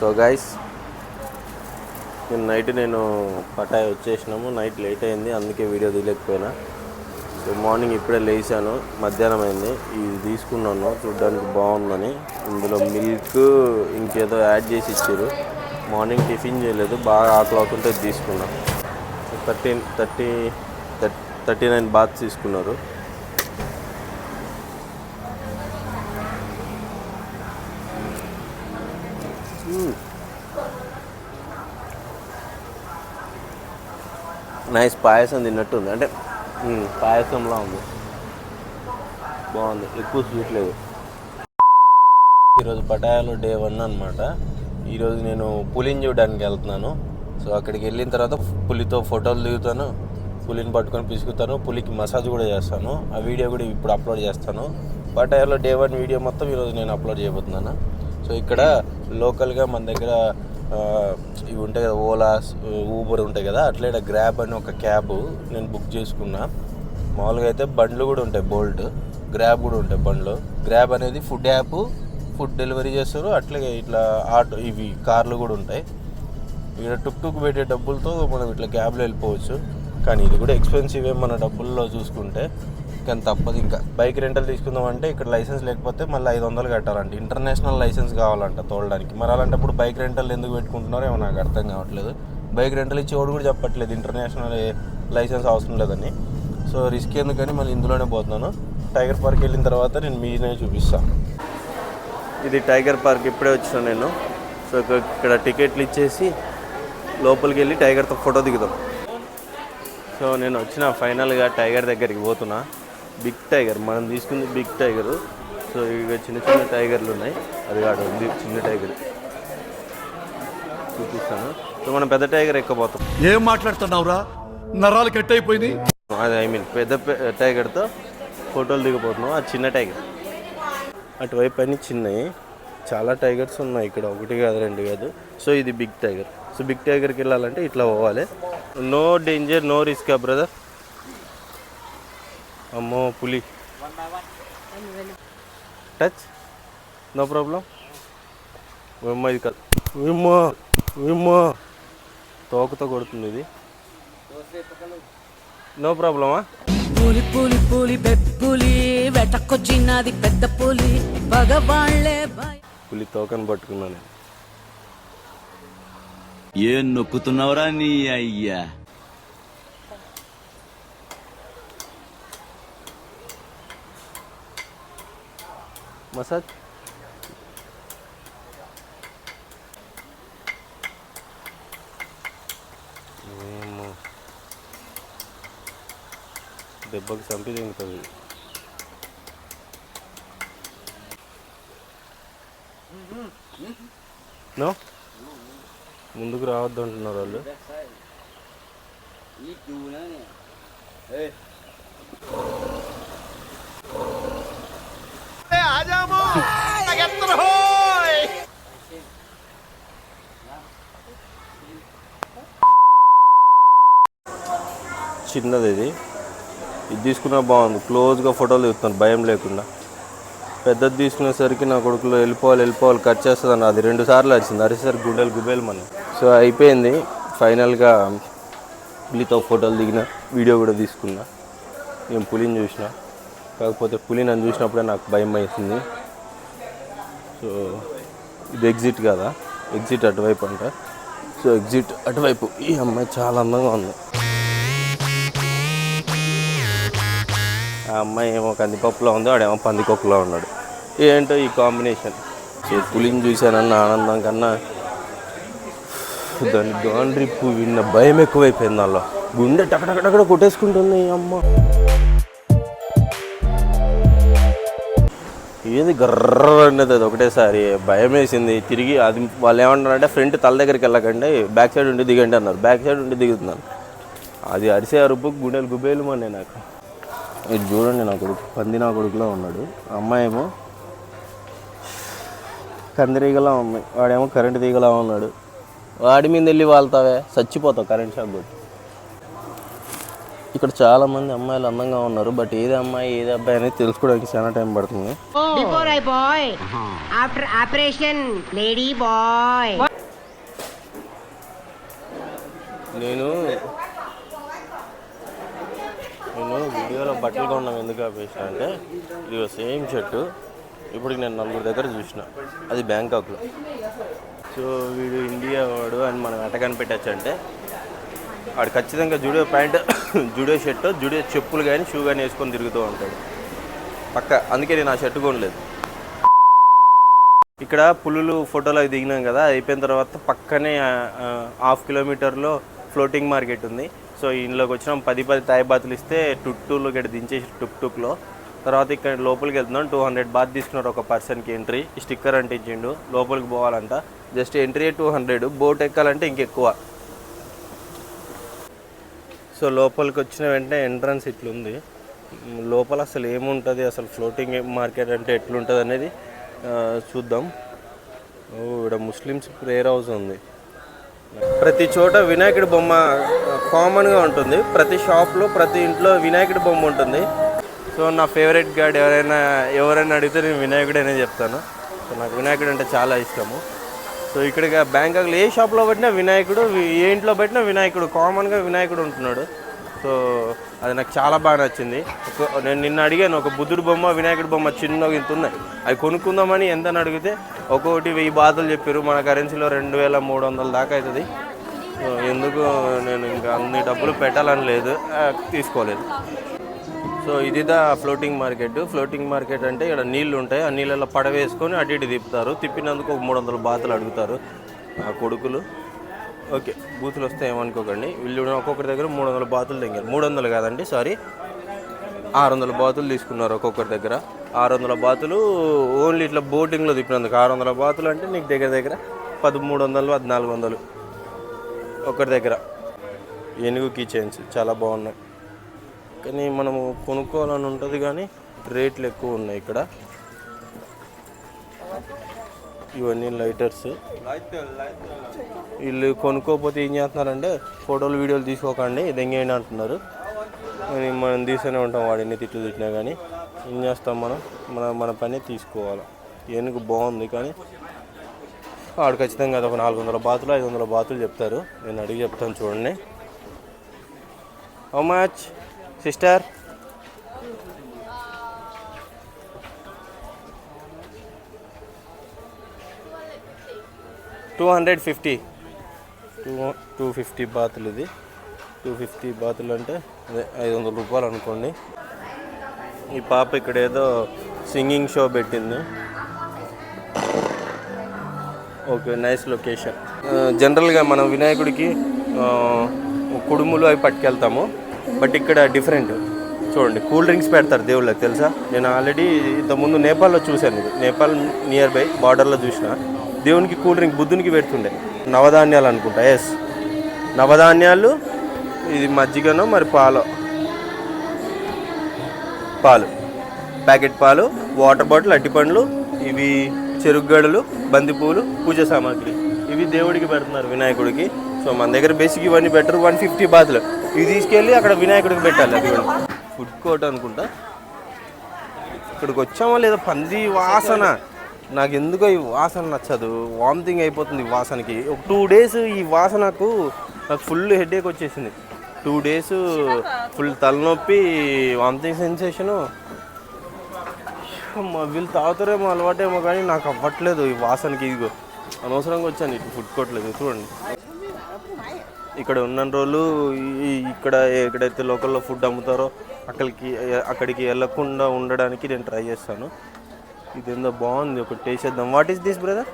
So guys night నేను పటాయి వచ్చేసినాము. Night late అయింది, అందుకే వీడియో తీయలేకపోయినా. సో మార్నింగ్ ఇప్పుడే లేచాను, మధ్యాహ్నం అయింది. ఇది తీసుకున్నాను చూడడానికి బాగుందని. ఇందులో మిల్క్ ఇంకేదో యాడ్ చేసి ఇచ్చారు. మార్నింగ్ టిఫిన్ చేయలేదు, బాగా ఆకలి అవుతుంటే తీసుకున్నాను. 39 బాత్ తీసుకున్నారు. నైస్. పాయసం తిన్నట్టు ఉంది, అంటే పాయసంలా ఉంది, బాగుంది, ఎక్కువ స్వీట్ లేదు. ఈరోజు పటాయాలో డే 1 అనమాట. ఈరోజు నేను పులిని చూడడానికి వెళ్తున్నాను. సో అక్కడికి వెళ్ళిన తర్వాత పులితో ఫోటోలు దిగుతాను, పులిని పట్టుకొని పిసుకుతాను, పులికి మసాజ్ కూడా చేస్తాను. ఆ వీడియో కూడా ఇప్పుడు అప్లోడ్ చేస్తాను. పటాయాలో డే 1 వీడియో మొత్తం ఈరోజు నేను అప్లోడ్ చేయబోతున్నాను. సో ఇక్కడ లోకల్గా మన దగ్గర ఇవి ఉంటాయి కదా, ఓలా, ఊబర్ ఉంటాయి కదా, అట్లా ఇక్కడ గ్రాబ్ అని ఒక క్యాబ్ నేను బుక్ చేసుకున్నా. మామూలుగా అయితే బండ్లు కూడా ఉంటాయి, బోల్ట్, గ్రాబ్ కూడా ఉంటాయి బండ్లు. గ్రాబ్ అనేది ఫుడ్ యాప్, ఫుడ్ డెలివరీ చేస్తారు. అట్లాగే ఇట్లా ఆటో, ఇవి కార్లు కూడా ఉంటాయి. ఇక్కడ టుక్ పెట్టే డబ్బులతో మనం ఇట్లా క్యాబ్లో వెళ్ళిపోవచ్చు. కానీ ఇది కూడా ఎక్స్పెన్సివే మన డబ్బుల్లో చూసుకుంటే, కానీ తప్పదు. ఇంకా బైక్ రెంటల్ తీసుకుందామంటే ఇక్కడ లైసెన్స్ లేకపోతే మళ్ళీ 500 కట్టాలంట. ఇంటర్నేషనల్ లైసెన్స్ కావాలంట తోలడానికి. మరి అలాంటప్పుడు బైక్ రెంటల్ ఎందుకు పెట్టుకుంటున్నారో ఏమో నాకు అర్థం కావట్లేదు. బైక్ రెంటల్ ఇచ్చేవాడు కూడా చెప్పట్లేదు ఇంటర్నేషనల్ లైసెన్స్ అవసరం లేదని. సో రిస్క్ ఎందుకని మళ్ళీ ఇందులోనే పోతున్నాను. టైగర్ పార్క్ వెళ్ళిన తర్వాత నేను మీనే చూపిస్తాను. ఇది టైగర్ పార్క్, ఇప్పుడే వచ్చాను నేను. సో ఇక్కడ టికెట్లు ఇచ్చేసి లోపలికి వెళ్ళి టైగర్తో ఫోటో దిగుదాం. సో నేను వచ్చిన ఫైనల్గా టైగర్ దగ్గరికి పోతున్నా. బిగ్ టైగర్, మనం తీసుకుంది బిగ్ టైగరు. సో ఇక చిన్న చిన్న టైగర్లు ఉన్నాయి, అది కాదు ఉంది చిన్న టైగర్, చూపిస్తాను. సో మనం పెద్ద టైగర్ ఎక్కబోతాం. ఏం మాట్లాడుతున్నావురా, నరాలు కట్ అయిపోయింది. అది పెద్ద టైగర్తో ఫోటోలు దిగబోతున్నాం. అది చిన్న టైగర్, అటువైపు అన్ని చిన్నవి. చాలా టైగర్స్ ఉన్నాయి ఇక్కడ, 1 కాదు 2 కాదు. సో ఇది బిగ్ టైగర్. సో బిగ్ టైగర్కి వెళ్ళాలంటే ఇట్లా పోవాలి. No danger, no risk brother. అమ్మో పులి, టచ్, నో ప్రాబ్లం. విమ్మ ఇది కాదు, విమ్మ తోకతో కొడుతుంది ఇది, నో ప్రాబ్లమా. పులి పులి పులి పులి వెటకొచ్చినది పెద్ద పులి, భగవాళ్లే పులి తోకను పట్టుకున్నాను. ఏం నొక్కుతున్నావురా నీ అయ్యా. మసాజ్ దెబ్బకి చంపి తింటుంది. నో, ముందుకు రావద్దు అంటున్నారు వాళ్ళు. చిన్నది ఇది తీసుకున్నా బాగుంది, క్లోజ్గా ఫోటోలు దిగుతాను భయం లేకుండా. పెద్దది తీసుకునేసరికి నా కొడుకులో వెళ్ళిపోవాలి కట్ చేస్తుందని అది 2 సార్లు వచ్చింది. అరిసరికి గుండెలు గుబేలు మన. సో అయిపోయింది ఫైనల్గా. పులితో ఫోటోలు దిగిన, వీడియో కూడా తీసుకున్నా. నేను పులిని చూసిన, కాకపోతే పులి నన్ను చూసినప్పుడే నాకు భయం వేసింది. సో ఇది ఎగ్జిట్ కదా, ఎగ్జిట్ అటువైపు అంట. సో ఎగ్జిట్ అటువైపు. ఈ అమ్మాయి చాలా అందంగా ఉంది. ఆ అమ్మాయి ఏమో కందిపప్పులో ఉంది, వాడేమో పందికొక్కులో ఉన్నాడు. ఏంటో ఈ కాంబినేషన్. సో పులిని చూశానన్న ఆనందం కన్నా దాని గాండ్రిప్పు విన్న భయం ఎక్కువైపోయింది. దానిలో గుండె టకటకటక్కడ కొట్టేసుకుంటుంది. అమ్మ ఏది గర్ర అనేది, అది ఒకటేసారి భయం వేసింది. తిరిగి అది వాళ్ళు ఏమంటారంటే ఫ్రంట్ తల దగ్గరికి వెళ్ళకండి, బ్యాక్ సైడ్ ఉండి దిగండి అన్నారు. బ్యాక్ సైడ్ ఉండి దిగుతున్నాను. అది అరిసే అరుపు గుండెలు గుబేలు మనే నాకు. ఇది చూడండి, నా కొడుకు పంది నా కొడుకులో ఉన్నాడు. అమ్మాయి ఏమో కందిరీగలా ఉంది, వాడేమో కరెంటు తీగలా ఉన్నాడు. వాడి మీద వెళ్ళి వాళ్తావే, చచ్చిపోతావు కరెంట్ షాక్ కొట్టి. ఇక్కడ చాలా మంది అమ్మాయిలు అందంగా ఉన్నారు, బట్ ఏది అమ్మాయి ఏది అబ్బాయి అనేది తెలుసుకోవడానికి చాలా టైం పడుతుంది. Before I boy, after operation, lady boy. నేను వీడియోలో బట్టలు కొన్నాం ఎందుకు ఆపేసిన అంటే ఇది సేమ్ షర్టు ఇప్పటికి నేను 4 దగ్గర చూసిన, అది బ్యాంకాక్లో. సో వీడు ఇండియా వాడు అని మనం ఎట్ట కనిపెట్టచ్చు అంటే వాడు ఖచ్చితంగా జూడియో ప్యాంట్, జూడియో షర్టు, జూడియో చెప్పులు కానీ షూ కానీ వేసుకొని తిరుగుతూ ఉంటాడు పక్క. అందుకే నేను ఆ షర్టు కొనలేదు. ఇక్కడ పులులు ఫోటోలు అవి దిగినాం కదా, అయిపోయిన తర్వాత పక్కనే 1/2 కిలోమీటర్లో ఫ్లోటింగ్ మార్కెట్ ఉంది. సో ఇంట్లోకి వచ్చినాం, 10 తాయి బాతులు ఇస్తే టుక్టూలో ఇక్కడ దించేసి టుక్లో. తర్వాత ఇక్కడ లోపలికి వెళ్తున్నాం. 200 బాత్ తీసుకున్నారు ఒక పర్సన్కి ఎంట్రీ. స్టిక్కర్ అంటించిండు, లోపలికి పోవాలంట. జస్ట్ ఎంట్రీ 200, బోట్ ఎక్కాలంటే ఇంకెక్కువ. సో లోపలికి వచ్చిన వెంటనే ఎంట్రన్స్ ఇట్లుంది. లోపల అసలు ఏముంటుంది, అసలు ఫ్లోటింగ్ మార్కెట్ అంటే ఎట్లుంటుంది అనేది చూద్దాం. ఇక్కడ ముస్లిమ్స్ ప్రేయర్ హౌస్ ఉంది. ప్రతి చోట వినాయకుడి బొమ్మ కామన్గా ఉంటుంది. ప్రతి షాప్లో ప్రతి ఇంట్లో వినాయకుడి బొమ్మ ఉంటుంది. సో నా ఫేవరెట్ గాడ్ ఎవరైనా అడిగితే నేను వినాయకుడనే చెప్తాను. సో నాకు వినాయకుడు అంటే చాలా ఇష్టము. సో ఇక్కడ బ్యాంకాక్లో ఏ షాప్లో పెట్టినా వినాయకుడు, ఏ ఇంట్లో పెట్టినా వినాయకుడు, కామన్గా వినాయకుడు ఉంటున్నాడు. సో అది నాకు చాలా బాగా నచ్చింది. నేను నిన్న అడిగాను, ఒక బుద్ధుడు బొమ్మ, వినాయకుడి బొమ్మ చిన్నగా ఇంత ఉన్నాయి, అవి కొనుక్కుందామని ఎంతని అడిగితే ఒక్కొక్కటి 1000 బాతులు చెప్పారు. మన కరెన్సీలో 2300 దాకా అవుతుంది. సో ఎందుకు నేను ఇంకా అన్ని డబ్బులు పెట్టాలని లేదు, తీసుకోలేదు. సో ఇది ఫ్లోటింగ్ మార్కెట్. ఫ్లోటింగ్ మార్కెట్ అంటే ఇక్కడ నీళ్ళు ఉంటాయి, ఆ నీళ్ళలో పడవేసుకొని అటు ఇటు తిప్పుతారు. తిప్పినందుకు ఒక 300 బాతులు అడుగుతారు ఆ కొడుకులు. ఓకే, బూతులు వస్తే ఏమనుకోకండి. వీళ్ళు ఒక్కొక్కరి దగ్గర 300 బాతులు దిగారు. 300 కాదండి, సారీ, 600 బాతులు తీసుకున్నారు ఒక్కొక్కరి దగ్గర. 600 బాతులు ఓన్లీ ఇట్లా బోటింగ్లో తిప్పినందుకు. 600 బాతులు అంటే నీకు దగ్గర 1300, 1400 ఒకరి దగ్గర. ఏనుగు కీ చైన్స్ చాలా బాగున్నాయి, కానీ మనము కొనుక్కోవాలని ఉంటుంది కానీ రేట్లు ఎక్కువ ఉన్నాయి ఇక్కడ. ఇవన్నీ లైటర్స్. వీళ్ళు కొనుక్కోకపోతే ఏం చేస్తున్నారంటే ఫోటోలు వీడియోలు తీసుకోకండి దెంగేయండి అంటున్నారు. మనం తీస్తూనే ఉంటాం, వాడిని తిట్టినా కానీ ఏం చేస్తాం, మన పని తీసుకోవాలి. ఏనుగు బాగుంది కానీ వాడు ఖచ్చితంగా అది ఒక 400 బాతులు 500 బాతులు చెప్తారు. నేను అడిగి చెప్తాను చూడండి. How much sister? 250. 250 బాతులు. ఇది 250 బాతులు అంటే అదే 500 రూపాయలు అనుకోండి. ఈ పాప ఇక్కడ ఏదో సింగింగ్ షో పెట్టింది. Okay, nice location. జనరల్గా మనం వినాయకుడికి కుడుములు అవి పట్టుకెళ్తాము, బట్ ఇక్కడ డిఫరెంట్. చూడండి, కూల్ డ్రింక్స్ పెడతారు దేవుళ్ళకి, తెలుసా? నేను ఆల్రెడీ ఇంతకుముందు నేపాల్లో చూశాను. ఇది నేపాల్ నియర్ బై బార్డర్లో చూసిన. దేవునికి కూల్ డ్రింక్ బుద్ధునికి పెడుతుండే. నవధాన్యాలు అనుకుంటా, ఎస్, నవధాన్యాలు. ఇది మజ్జిగనో మరి పాలు, ప్యాకెట్ పాలు, వాటర్ బాటిల్, అట్టిపండ్లు, ఇవి చెరుగ్గడలు, బంతిపూలు, పూజ సామాగ్రి, ఇవి దేవుడికి పెడుతున్నారు వినాయకుడికి. సో మన దగ్గర బేసిక్ ఇవన్నీ బెటర్. 150 బాతులు ఇవి తీసుకెళ్ళి అక్కడ వినాయకుడికి పెట్టాలి. అది ఫుడ్ కోర్ట్ అనుకుంటా. ఇక్కడికి వచ్చామో లేదా పంది వాసన, నాకు ఎందుకో ఈ వాసన నచ్చదు, వామిటింగ్ అయిపోతుంది ఈ వాసనకి. ఒక 2 days ఈ వాసనకు నాకు ఫుల్ హెడేక్ వచ్చేసింది. 2 days ఫుల్ తలనొప్పి, వామిటింగ్ సెన్సేషను. వీళ్ళు తాగుతారేమో, అలవాటేమో కానీ నాకు అవ్వట్లేదు ఈ వాసనకి. ఇదిగో అనవసరంగా వచ్చాను ఇటు ఫుడ్ కోర్ట్లేదు. చూడండి, ఇక్కడ ఉన్న రోజులు ఇక్కడ ఎక్కడైతే లోకల్లో ఫుడ్ అమ్ముతారో అక్కడికి వెళ్ళకుండా ఉండడానికి నేను ట్రై చేస్తాను. ఇదేందో బాగుంది, ఒక టేస్ట్ చేద్దాం. What is this brother?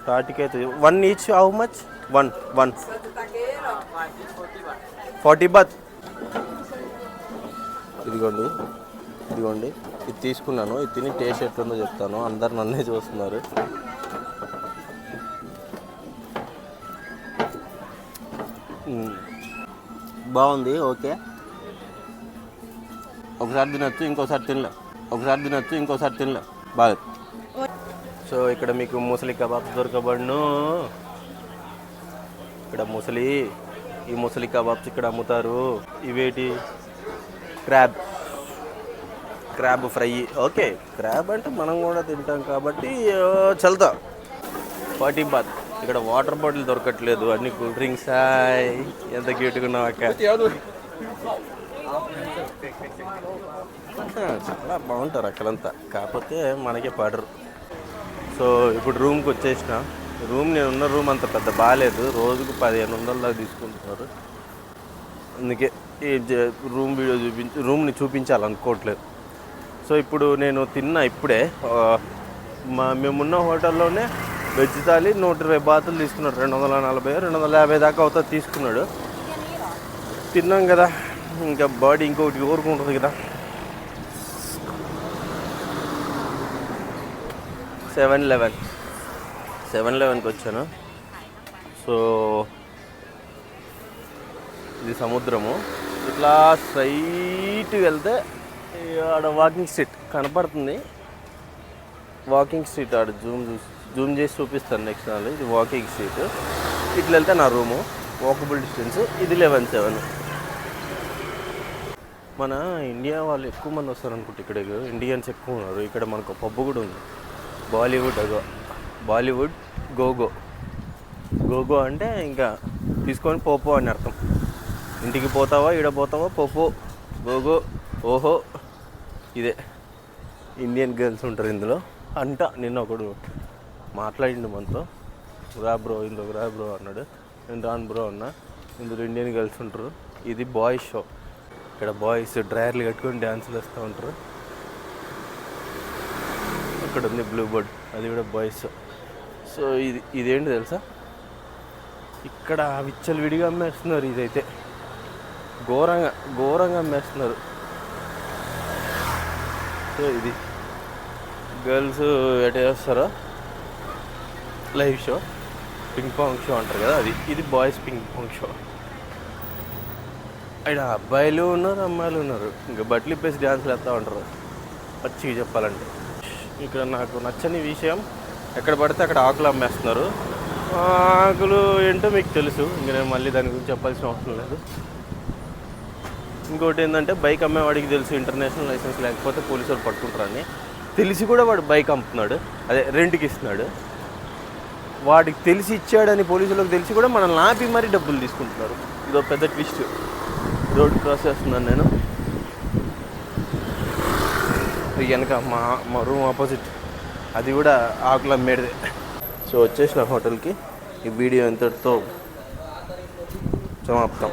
తాటికైతే 1 each. How much? 1 40 బాత్. ఇదిగోండి ఇది తీసుకున్నాను. ఇది తిని టేస్ట్ ఎట్లుందో చెప్తాను. అందరు నన్నే చూస్తున్నారు. బాగుంది, ఓకే. ఒకసారి తినొచ్చు, ఇంకోసారి తినలే, బాగా. సో ఇక్కడ మీకు ముసలి కబాబ్స్ దొరకబడును. ఇక్కడ ముసలి ఈ ముసలి కబాబ్స్ ఇక్కడ అమ్ముతారు. ఇవేటి క్రాబ్ ఫ్రై. ఓకే, క్రాబ్ అంటే మనం కూడా తింటాం కాబట్టి చల్తా. 40 బాత్. ఇక్కడ వాటర్ బాటిల్ దొరకట్లేదు, అన్ని కూల్ డ్రింక్స్. హాయ్, ఎంత క్యూట్గా ఉన్నావు అక్క. చాలా బాగుంటారు అక్కడంతా, కాకపోతే మనకే పడరు. సో ఇప్పుడు రూమ్కి వచ్చేసిన. నేను ఉన్న రూమ్ అంత పెద్ద బాగాలేదు, రోజుకు 1500 దాకా తీసుకుంటున్నారు. అందుకే రూమ్ని చూపించాలనుకోవట్లేదు. సో ఇప్పుడు నేను ఇప్పుడే మేమున్న హోటల్లోనే వెజ్ థాలి 120 బాతులు తీసుకున్నాడు. 240 250 దాకా అవుతుంది తీసుకున్నాడు. తిన్నాం కదా, ఇంకా బాడీ ఇంకొకటి కోరుకుంటుంది కదా. 7-Elevenకి వచ్చాను. సో ఇది సముద్రము. ఇట్లా స్ట్రైట్గా వెళ్తే ఆడ వాకింగ్ స్ట్రీట్ కనపడుతుంది. వాకింగ్ స్ట్రీట్ ఆడ జూమ్ చేసి చూపిస్తాను నెక్స్ట్ నాలుగు. ఇది వాకింగ్ స్ట్రీట్. ఇట్లా వెళ్తే నా రూము, వాకబుల్ డిస్టెన్స్. ఇది 11-7. మన ఇండియా వాళ్ళు ఎక్కువ మంది వస్తారు అనుకుంటే, ఇక్కడ ఇండియన్స్ ఎక్కువ ఉన్నారు. ఇక్కడ మనకు పబ్బు కూడా ఉంది, బాలీవుడ్ గోగో అంటే ఇంకా తీసుకొని పోపో అని అర్థం. ఇంటికి పోతావా, ఈడ పోతావా, పోపో, గోగో, ఓహో. ఇదే ఇండియన్ గర్ల్స్ ఉంటారు ఇందులో అంట. నిన్న ఒకడు మాట్లాడిండు మనతో, రా బ్రో అన్నాడు. నేను రాను బ్రో అన్నా. ఇందులో ఇండియన్ గర్ల్స్ ఉంటారు. ఇది బాయ్స్ షో. ఇక్కడ బాయ్స్ డ్రైయర్లు కట్టుకొని డ్యాన్సులు వేస్తూ ఉంటారు. ఇక్కడ ఉంది బ్లూ బర్డ్, అది కూడా బాయ్స్. సో ఇదేంటి తెలుసా, ఇక్కడ విచ్చలు విడిగా అమ్మేస్తున్నారు. ఇదైతే ఘోరంగా అమ్మేస్తున్నారు. సో ఇది గర్ల్స్ ఎటు చేస్తారో live show, ping pong show అంటారు కదా, ఇది బాయ్స్ పింగ్ పాంగ్ షో. ఇక్కడ అబ్బాయిలు ఉన్నారు, అమ్మాయిలు ఉన్నారు. ఇంకా బట్టలు ఇప్పేసి డ్యాన్స్లు వేస్తూ ఉంటారు. పచ్చిగా చెప్పాలంటే ఇక్కడ నాకు నచ్చని విషయం, ఎక్కడ పడితే అక్కడ ఆకులు అమ్మేస్తున్నారు. ఆకులు ఏంటో మీకు తెలుసు, ఇంక నేను మళ్ళీ దాని గురించి చెప్పాల్సిన అవసరం లేదు. ఇంకోటి ఏంటంటే, బైక్ అమ్మేవాడికి తెలుసు ఇంటర్నేషనల్ లైసెన్స్ లేకపోతే పోలీసు వాడు పట్టుకుంటారని. తెలిసి కూడా వాడు బైక్ అమ్ముతున్నాడు, అదే రెంట్కి ఇస్తున్నాడు. వాడికి తెలిసి ఇచ్చాడని పోలీసులకు తెలిసి కూడా మనల్ని ఆపి మరీ డబ్బులు తీసుకుంటున్నారు. ఇదో పెద్ద ట్విస్ట్. రోడ్ క్రాస్ చేస్తున్నాను నేను. వెనక మా రూమ్ ఆపోజిట్ అది కూడా ఆకులు అమ్మేదే. సో వచ్చేసిన హోటల్కి. ఈ వీడియో ఇంతటితో సమాప్తం.